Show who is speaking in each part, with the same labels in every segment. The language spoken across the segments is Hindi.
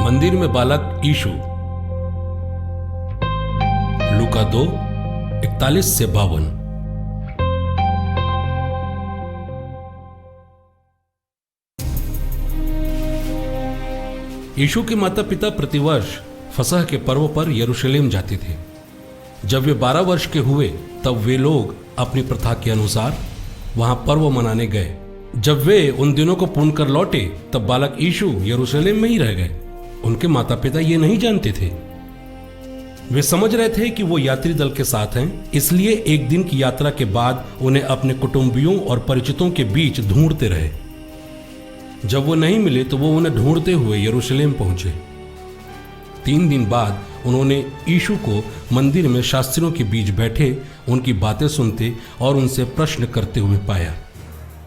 Speaker 1: मंदिर में बालक यीशु। लूका 2:41 से 52। यीशु के माता पिता प्रतिवर्ष फसह के पर्व पर यरूशलेम जाते थे। जब वे 12 वर्ष के हुए तब वे लोग अपनी प्रथा के अनुसार वहां पर्व मनाने गए। जब वे उन दिनों को पूर्ण कर लौटे तब बालक यीशु यरूशलेम में ही रह गए। उनके माता पिता ये नहीं जानते थे। वे समझ रहे थे कि वो यात्री दल के साथ हैं, इसलिए एक दिन की यात्रा के बाद उन्हें अपने कुटुंबियों और परिचितों के बीच ढूंढते रहे। जब वो नहीं मिले तो वो उन्हें ढूंढते हुए यरूशलेम पहुंचे। 3 दिन बाद उन्होंने यीशु को मंदिर में शास्त्रियों के बीच बैठे उनकी बातें सुनते और उनसे प्रश्न करते हुए पाया।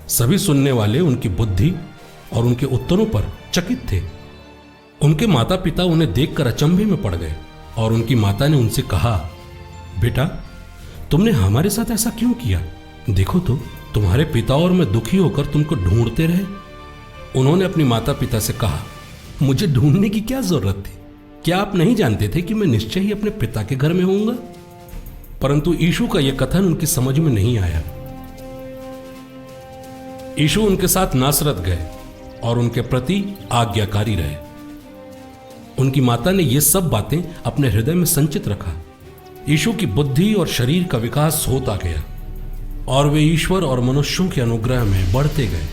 Speaker 1: सभी सुनने वाले उनकी बुद्धि और उनके उत्तरों पर चकित थे। उनके माता पिता उन्हें देखकर अचंभे में पड़ गए और उनकी माता ने उनसे कहा, बेटा, तुमने हमारे साथ ऐसा क्यों किया? देखो तो तुम्हारे पिता और मैं दुखी होकर तुमको ढूंढते रहे। उन्होंने अपनी माता पिता से कहा, मुझे ढूंढने की क्या जरूरत थी? क्या आप नहीं जानते थे कि मैं निश्चय ही अपने पिता के घर में होऊंगा? परंतु यीशु का यह कथन उनकी समझ में नहीं आया। यीशु उनके साथ नासरत गए और उनके प्रति आज्ञाकारी रहे। उनकी माता ने ये सब बातें अपने हृदय में संचित रखा। यीशु की बुद्धि और शरीर का विकास होता गया और वे ईश्वर और मनुष्यों के अनुग्रह में बढ़ते गए।